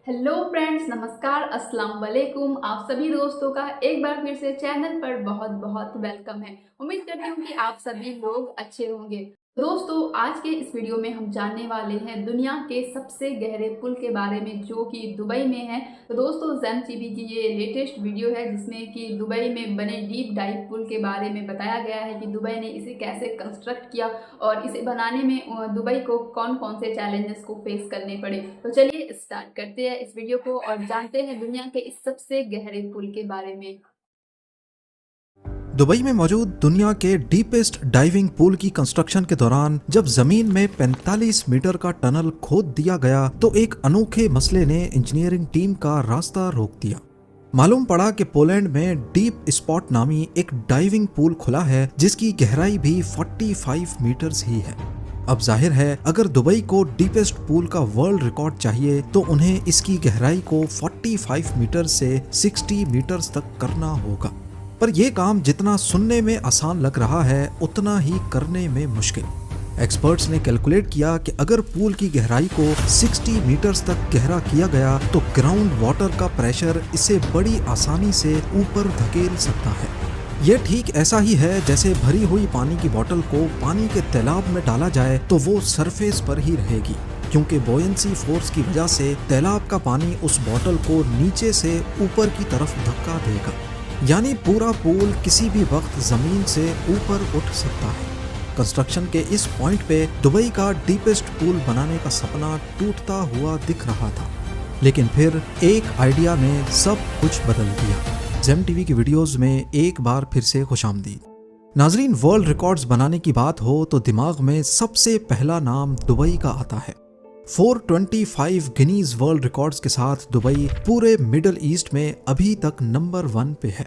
Hello friends, नमस्कार, अस्सलाम वालेकुम। आप सभी दोस्तों का एक बार फिर से चैनल पर बहुत बहुत वेलकम है। उम्मीद करती हूँ कि आप सभी लोग अच्छे होंगे। दोस्तों, आज के इस वीडियो में हम जानने वाले हैं दुनिया के सबसे गहरे पुल के बारे में, जो कि दुबई में है। तो दोस्तों, ज़ेम टीवी की ये लेटेस्ट वीडियो है जिसमें कि दुबई में बने डीप डाइव पुल के बारे में बताया गया है कि दुबई ने इसे कैसे कंस्ट्रक्ट किया और इसे बनाने में दुबई को कौन कौन से चैलेंजेस को फेस करने पड़े। तो चलिए स्टार्ट करते हैं इस वीडियो को और जानते हैं दुनिया के इस सबसे गहरे पुल के बारे में। दुबई में मौजूद दुनिया के डीपेस्ट डाइविंग पूल की कंस्ट्रक्शन के दौरान जब जमीन में 45 मीटर का टनल खोद दिया गया तो एक अनोखे मसले ने इंजीनियरिंग टीम का रास्ता रोक दिया। मालूम पड़ा कि पोलैंड में डीप स्पॉट नामी एक डाइविंग पूल खुला है जिसकी गहराई भी 45 मीटर्स ही है। अब जाहिर है अगर दुबई को डीपेस्ट पूल का वर्ल्ड रिकॉर्ड चाहिए तो उन्हें इसकी गहराई को 45 मीटर से 60 मीटर्स तक करना होगा। पर यह काम जितना सुनने में आसान लग रहा है उतना ही करने में मुश्किल। एक्सपर्ट्स ने कैलकुलेट किया कि अगर पूल की गहराई को 60 मीटर्स तक गहरा किया गया तो ग्राउंड वाटर का प्रेशर इसे बड़ी आसानी से ऊपर धकेल सकता है। यह ठीक ऐसा ही है जैसे भरी हुई पानी की बोतल को पानी के तालाब में डाला जाए तो वो सरफेस पर ही रहेगी, क्योंकि बॉयंसी फोर्स की वजह से तालाब का पानी उस बोतल को नीचे से ऊपर की तरफ धक्का देगा। यानी पूरा पूल किसी भी वक्त जमीन से ऊपर उठ सकता है। कंस्ट्रक्शन के इस पॉइंट पे दुबई का डीपेस्ट पूल बनाने का सपना टूटता हुआ दिख रहा था, लेकिन फिर एक आइडिया ने सब कुछ बदल दिया। ज़ेम टीवी की वीडियोस में एक बार फिर से खुशामदीद। नाजरीन, वर्ल्ड रिकॉर्ड्स बनाने की बात हो तो दिमाग में सबसे पहला नाम दुबई का आता है। 425 गिनीज वर्ल्ड रिकॉर्ड्स के साथ दुबई पूरे मिडल ईस्ट में अभी तक नंबर 1 पे है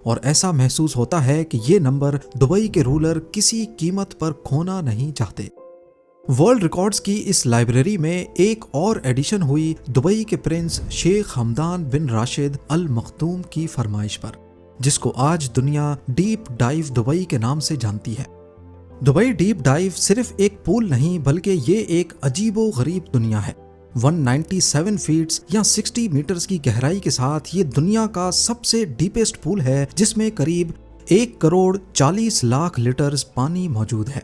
और ऐसा महसूस होता है कि ये नंबर दुबई के रूलर किसी कीमत पर खोना नहीं चाहते। वर्ल्ड रिकॉर्ड्स की इस लाइब्रेरी में एक और एडिशन हुई दुबई के प्रिंस शेख हमदान बिन राशिद अल मखदूम की फरमाइश पर, जिसको आज दुनिया डीप डाइव दुबई के नाम से जानती है। दुबई डीप डाइव सिर्फ एक पूल नहीं बल्कि ये एक अजीबो गरीब दुनिया है। 197 फीट्स या 60 मीटर्स की गहराई के साथ ये दुनिया का सबसे डीपेस्ट पूल है जिसमें करीब 1 करोड़ 40 लाख लीटर्स पानी मौजूद है।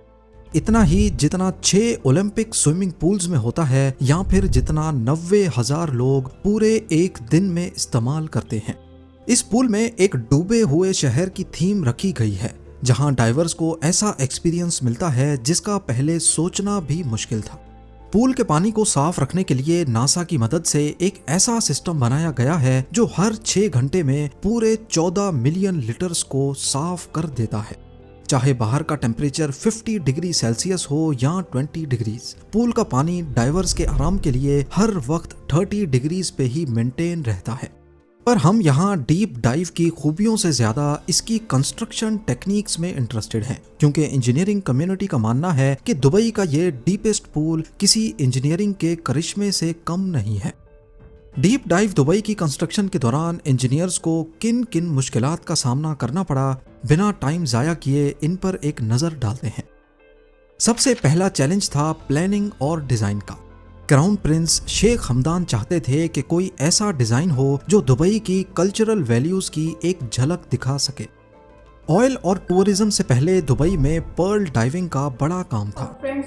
इतना ही जितना 6 ओलंपिक स्विमिंग पूल्स में होता है या फिर जितना 90,000 लोग पूरे एक दिन में इस्तेमाल करते हैं। इस पूल में एक डूबे हुए शहर की थीम रखी गई है जहां डाइवर्स को ऐसा एक्सपीरियंस मिलता है जिसका पहले सोचना भी मुश्किल था। पूल के पानी को साफ रखने के लिए नासा की मदद से एक ऐसा सिस्टम बनाया गया है जो हर 6 घंटे में पूरे 14 मिलियन लीटर्स को साफ कर देता है। चाहे बाहर का टेम्परेचर 50 डिग्री सेल्सियस हो या 20 डिग्रीज, पूल का पानी डाइवर्स के आराम के लिए हर वक्त 30 डिग्रीज पे ही मेंटेन रहता है। पर हम यहाँ डीप डाइव की खूबियों से ज्यादा इसकी कंस्ट्रक्शन टेक्निक्स में इंटरेस्टेड हैं, क्योंकि इंजीनियरिंग कम्युनिटी का मानना है कि दुबई का ये डीपेस्ट पूल किसी इंजीनियरिंग के करिश्मे से कम नहीं है। डीप डाइव दुबई की कंस्ट्रक्शन के दौरान इंजीनियर्स को किन किन मुश्किलात का सामना करना पड़ा, बिना टाइम जाया किए इन पर एक नजर डालते हैं। सबसे पहला चैलेंज था प्लानिंग और डिजाइन का। क्राउन प्रिंस शेख हमदान चाहते थे कि कोई ऐसा डिजाइन हो जो दुबई की कल्चरल वैल्यूज की एक झलक दिखा सके। ऑयल और टूरिज्म से पहले दुबई में पर्ल डाइविंग का बड़ा काम था।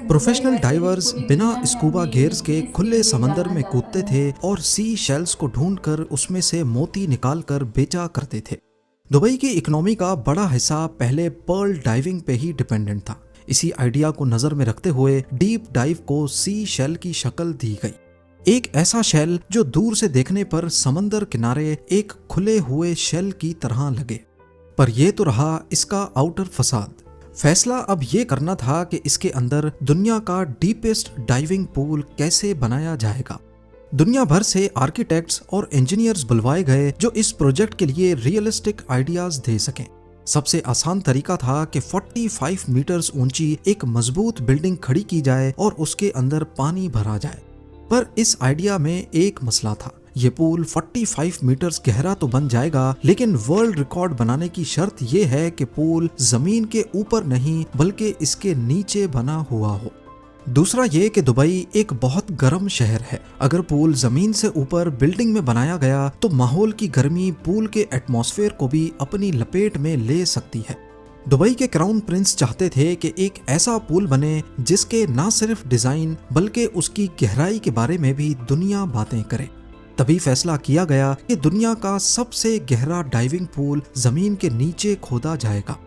प्रोफेशनल डाइवर्स बिना स्कूबा गियर्स के खुले समंदर में कूदते थे और सी शेल्स को ढूंढकर उसमें से मोती निकालकर बेचा करते थे। दुबई की इकोनॉमी का बड़ा हिस्सा पहले पर्ल डाइविंग पे ही डिपेंडेंट था। इसी आइडिया को नजर में रखते हुए डीप डाइव को सी शेल की शक्ल दी गई। एक ऐसा शेल जो दूर से देखने पर समंदर किनारे एक खुले हुए शेल की तरह लगे। पर यह तो रहा इसका आउटर फसाद। फैसला अब यह करना था कि इसके अंदर दुनिया का डीपेस्ट डाइविंग पूल कैसे बनाया जाएगा। दुनिया भर से आर्किटेक्ट्स और इंजीनियर्स बुलवाए गए जो इस प्रोजेक्ट के लिए रियलिस्टिक आइडियाज दे सकें। सबसे आसान तरीका था कि 45 मीटर्स ऊंची एक मजबूत बिल्डिंग खड़ी की जाए और उसके अंदर पानी भरा जाए। पर इस आइडिया में एक मसला था। ये पूल 45 मीटर्स गहरा तो बन जाएगा, लेकिन वर्ल्ड रिकॉर्ड बनाने की शर्त यह है कि पूल जमीन के ऊपर नहीं बल्कि इसके नीचे बना हुआ हो। दूसरा ये कि दुबई एक बहुत गर्म शहर है। अगर पूल जमीन से ऊपर बिल्डिंग में बनाया गया तो माहौल की गर्मी पूल के एटमॉस्फेयर को भी अपनी लपेट में ले सकती है। दुबई के क्राउन प्रिंस चाहते थे कि एक ऐसा पूल बने जिसके न सिर्फ डिजाइन बल्कि उसकी गहराई के बारे में भी दुनिया बातें करे। तभी फैसला किया गया कि दुनिया का सबसे गहरा डाइविंग पूल जमीन के नीचे खोदा जाएगा।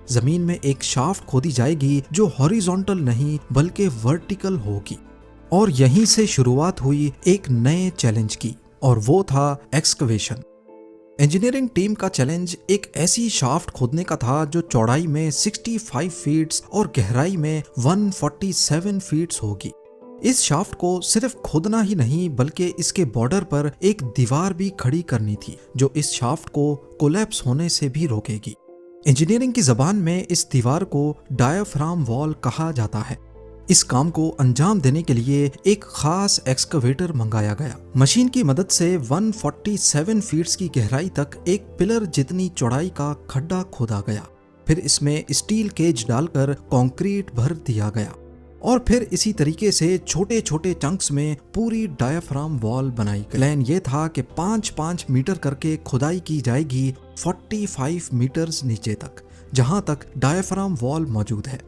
जमीन में एक शाफ्ट खोदी जाएगी जो हॉरिजॉन्टल नहीं बल्कि वर्टिकल होगी। और यहीं से शुरुआत हुई एक नए चैलेंज की, और वो था एक्सकवेशन। इंजीनियरिंग टीम का चैलेंज एक ऐसी शाफ्ट खोदने का था जो चौड़ाई में 65 फीट्स और गहराई में 147 फीट्स होगी। इस शाफ्ट को सिर्फ खोदना ही नहीं बल्कि इसके बॉर्डर पर एक दीवार भी खड़ी करनी थी जो इस शाफ्ट को कोलैप्स होने से भी रोकेगी। इंजीनियरिंग की जबान में इस दीवार को डायाफ्राम वॉल कहा जाता है। इस काम को अंजाम देने के लिए एक खास एक्सकवेटर मंगाया गया। मशीन की मदद से 147 फीट्स की गहराई तक एक पिलर जितनी चौड़ाई का खड्डा खोदा गया। फिर इसमें स्टील केज डालकर कंक्रीट भर दिया गया और फिर इसी तरीके से छोटे छोटे चंक्स में पूरी डायाफ्राम वॉल बनाई गई। प्लान ये था कि 5-5 मीटर करके खुदाई की जाएगी 45 मीटर्स नीचे तक, जहां तक डायाफ्राम वॉल मौजूद है।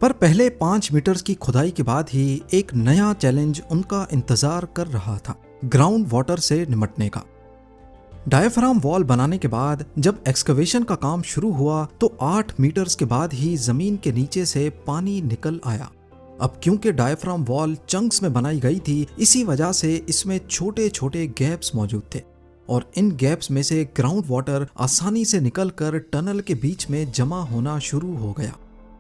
पर पहले 5 मीटर्स की खुदाई के बाद ही एक नया चैलेंज उनका इंतजार कर रहा था, ग्राउंड वाटर से निपटने का। डायाफ्राम वॉल बनाने के बाद जब एक्सकवेशन का काम शुरू हुआ तो 8 मीटर्स के बाद ही जमीन के नीचे से पानी निकल आया। अब क्योंकि डायाफ्राम वॉल चंक्स में बनाई गई थी, इसी वजह से इसमें छोटे छोटे गैप्स मौजूद थे और इन गैप्स में से ग्राउंड वाटर आसानी से निकलकर टनल के बीच में जमा होना शुरू हो गया।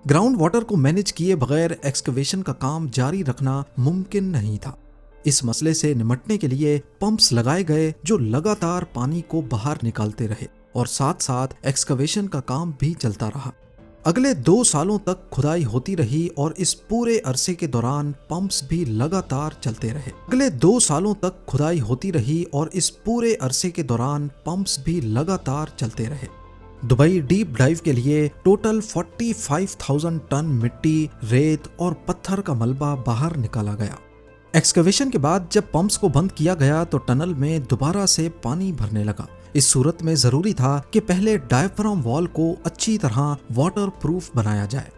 ग्राउंड वाटर को मैनेज किए बगैर एक्सकवेशन का काम जारी रखना मुमकिन नहीं था। इस मसले से निपटने के लिए पंप्स लगाए गए जो लगातार पानी को बाहर निकालते रहे और साथ साथ एक्सकवेशन का काम भी चलता रहा। अगले 2 सालों तक खुदाई होती रही और इस पूरे अरसे के दौरान पंप्स भी लगातार चलते रहे। अगले 2 सालों तक खुदाई होती रही और इस पूरे अरसे के दौरान पंप्स भी लगातार चलते रहे। दुबई डीप डाइव के लिए टोटल 45,000 टन मिट्टी, रेत और पत्थर का मलबा बाहर निकाला गया। एक्सकवेशन के बाद जब पंप्स को बंद किया गया तो टनल में दोबारा से पानी भरने लगा। इस सूरत में जरूरी था कि पहले डायाफ्राम वॉल को अच्छी तरह वाटर प्रूफ बनाया जाए।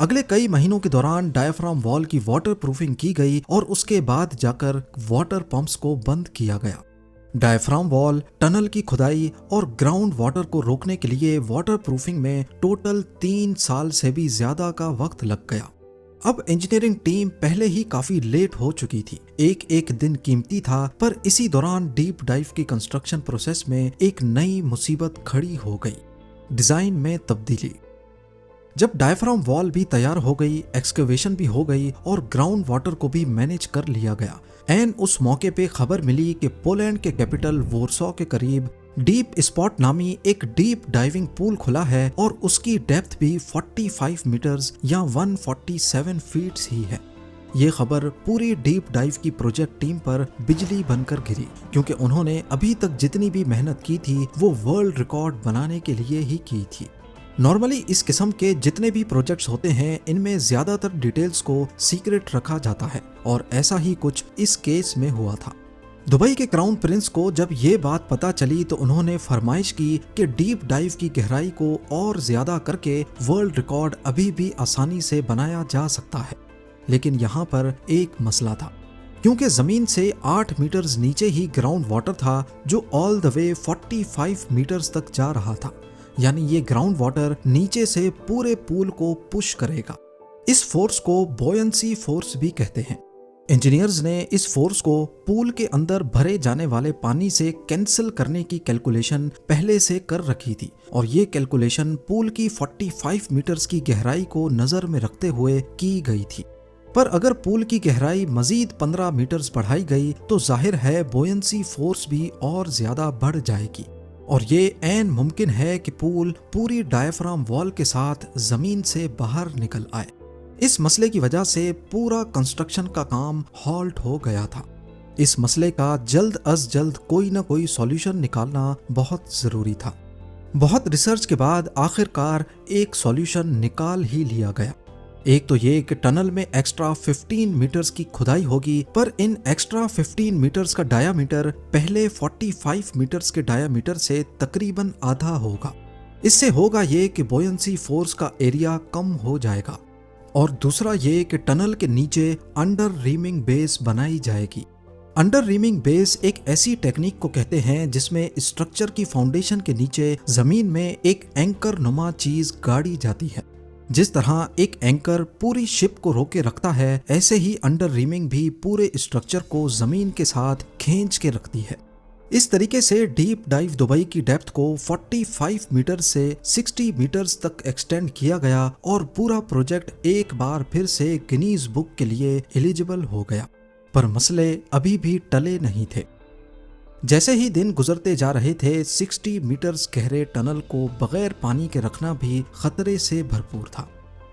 अगले कई महीनों के दौरान डायाफ्राम वॉल की वाटर प्रूफिंग की गई और उसके बाद जाकर वाटर पंप्स को बंद किया गया। डायाफ्राम वॉल, टनल की खुदाई और ग्राउंड वाटर को रोकने के लिए वाटर प्रूफिंग में टोटल 3 साल से भी ज्यादा का वक्त लग गया। अब इंजीनियरिंग टीम पहले ही काफी लेट हो चुकी थी। एक एक दिन कीमती था, पर इसी दौरान डीप डाइव की कंस्ट्रक्शन प्रोसेस में एक नई मुसीबत खड़ी हो गई, डिजाइन में तब्दीली। जब डायाफ्राम वॉल भी तैयार हो गई, एक्सकवेशन भी हो गई और ग्राउंड वाटर को भी मैनेज कर लिया गया, एन उस मौके पे खबर मिली कि पोलैंड के कैपिटल वॉर्सो के करीब डीप स्पॉट नामी एक डीप डाइविंग पूल खुला है और उसकी डेप्थ भी 45 मीटर्स या 147 फीट्स ही है। ये खबर पूरी डीप डाइव की प्रोजेक्ट टीम पर बिजली बनकर गिरी, क्योंकि उन्होंने अभी तक जितनी भी मेहनत की थी वो वर्ल्ड रिकॉर्ड बनाने के लिए ही की थी। नॉर्मली इस किस्म के जितने भी प्रोजेक्ट्स होते हैं इनमें ज्यादातर डिटेल्स को सीक्रेट रखा जाता है और ऐसा ही कुछ इस केस में हुआ था। दुबई के क्राउन प्रिंस को जब ये बात पता चली तो उन्होंने फरमाइश की कि डीप डाइव की गहराई को और ज्यादा करके वर्ल्ड रिकॉर्ड अभी भी आसानी से बनाया जा सकता है। लेकिन यहाँ पर एक मसला था, क्योंकि जमीन से 8 मीटर्स नीचे ही ग्राउंड वाटर था जो ऑल द वे 45 मीटर्स तक जा रहा था। यानी ये ग्राउंड वाटर नीचे से पूरे पूल को पुश करेगा। इस फोर्स को बॉयंसी फोर्स भी कहते हैं। इंजीनियर्स ने इस फोर्स को पूल के अंदर भरे जाने वाले पानी से कैंसिल करने की कैलकुलेशन पहले से कर रखी थी और ये कैलकुलेशन पूल की 45 मीटर्स की गहराई को नजर में रखते हुए की गई थी। पर अगर पूल की गहराई मजीद 15 मीटर्स बढ़ाई गई तो जाहिर है बॉयंसी फोर्स भी और ज्यादा बढ़ जाएगी और ये ऐन मुमकिन है कि पूल पूरी डायाफ्राम वॉल के साथ जमीन से बाहर निकल आए। इस मसले की वजह से पूरा कंस्ट्रक्शन का काम हॉल्ट हो गया था। इस मसले का जल्द अज जल्द कोई ना कोई सॉल्यूशन निकालना बहुत जरूरी था। बहुत रिसर्च के बाद आखिरकार एक सॉल्यूशन निकाल ही लिया गया। एक तो ये कि टनल में एक्स्ट्रा 15 मीटर्स की खुदाई होगी, पर इन एक्स्ट्रा 15 मीटर्स का डायामीटर पहले 45 मीटर्स के डायामीटर से तकरीबन आधा होगा। इससे होगा ये कि बोयंसी फोर्स का एरिया कम हो जाएगा। और दूसरा ये कि टनल के नीचे अंडर रीमिंग बेस बनाई जाएगी। अंडर रीमिंग बेस एक ऐसी टेक्निक को कहते हैं जिसमें स्ट्रक्चर की फाउंडेशन के नीचे जमीन में एक एंकर नुमा चीज गाड़ी जाती है। जिस तरह एक एंकर पूरी शिप को रोके रखता है, ऐसे ही अंडर रीमिंग भी पूरे स्ट्रक्चर को जमीन के साथ खींच के रखती है। इस तरीके से डीप डाइव दुबई की डेप्थ को 45 मीटर से 60 मीटर्स तक एक्सटेंड किया गया और पूरा प्रोजेक्ट एक बार फिर से गिनीज बुक के लिए एलिजिबल हो गया। पर मसले अभी भी टले नहीं थे। जैसे ही दिन गुजरते जा रहे थे, 60 मीटर्स गहरे टनल को बगैर पानी के रखना भी खतरे से भरपूर था,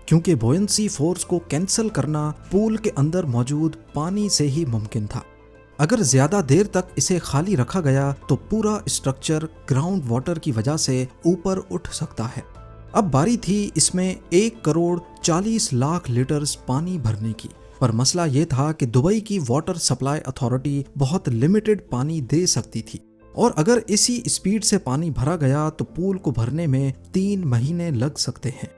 क्योंकि बोयंसी फोर्स को कैंसिल करना पूल के अंदर मौजूद पानी से ही मुमकिन था। अगर ज्यादा देर तक इसे खाली रखा गया तो पूरा स्ट्रक्चर ग्राउंड वाटर की वजह से ऊपर उठ सकता है। अब बारी थी इसमें 1 करोड़ 40 लाख लीटर्स पानी भरने की। पर मसला ये था कि दुबई की वाटर सप्लाई अथॉरिटी बहुत लिमिटेड पानी दे सकती थी, और अगर इसी स्पीड से पानी भरा गया तो पूल को भरने में 3 महीने लग सकते हैं।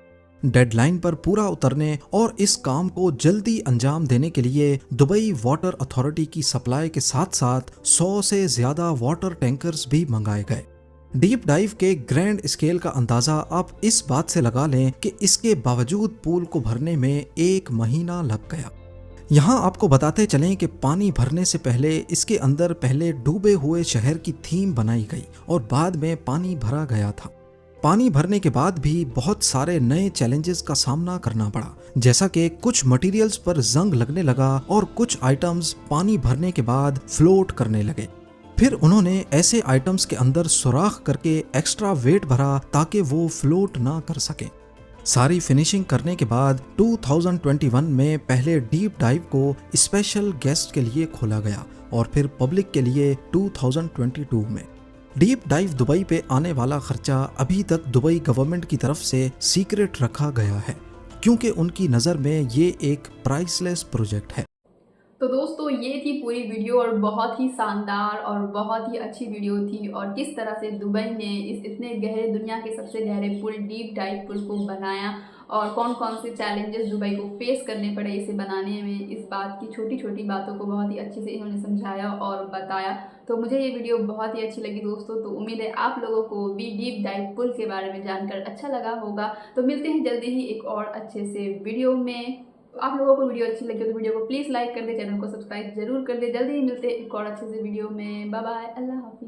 डेडलाइन पर पूरा उतरने और इस काम को जल्दी अंजाम देने के लिए दुबई वाटर अथॉरिटी की सप्लाई के साथ साथ 100 से ज्यादा वाटर टैंकर्स भी मंगाए गए। डीप डाइव के ग्रैंड स्केल का अंदाजा आप इस बात से लगा लें कि इसके बावजूद पूल को भरने में 1 महीना लग गया। यहाँ आपको बताते चलें कि पानी भरने से पहले इसके अंदर पहले डूबे हुए शहर की थीम बनाई गई और बाद में पानी भरा गया था। पानी भरने के बाद भी बहुत सारे नए चैलेंजेस का सामना करना पड़ा, जैसा कि कुछ मटेरियल्स पर जंग लगने लगा और कुछ आइटम्स पानी भरने के बाद फ्लोट करने लगे। फिर उन्होंने ऐसे आइटम्स के अंदर सुराख करके एक्स्ट्रा वेट भरा ताकि वो फ्लोट ना कर सके। सारी फिनिशिंग करने के बाद 2021 में पहले डीप डाइव को स्पेशल गेस्ट के लिए खोला गया और फिर पब्लिक के लिए 2022 में। डीप डाइव दुबई पे आने वाला खर्चा अभी तक दुबई गवर्नमेंट की तरफ से सीक्रेट रखा गया है, क्योंकि उनकी नज़र में ये एक प्राइसलेस प्रोजेक्ट है। तो दोस्तों ये थी पूरी वीडियो और बहुत ही शानदार और बहुत ही अच्छी वीडियो थी, और किस तरह से दुबई ने इस इतने गहरे दुनिया के सबसे गहरे पुल डीप डाइव पुल को बनाया और कौन कौन से चैलेंजेस दुबई को फेस करने पड़े इसे बनाने में। इस बात की छोटी छोटी बातों को बहुत ही अच्छे से इन्होंने समझाया और बताया। तो मुझे ये वीडियो बहुत ही अच्छी लगी दोस्तों। तो उम्मीद है आप लोगों को भी डीप डाइव पुल के बारे में जानकर अच्छा लगा होगा। तो मिलते हैं जल्दी ही एक और अच्छे से वीडियो में। आप लोगों को वीडियो अच्छी लगी तो वीडियो को प्लीज़ लाइक कर दे, चैनल को सब्सक्राइब जरूर कर दे। जल्दी ही मिलते हैं एक और अच्छे से वीडियो में। बाय बाय, अल्लाह हाफिज़।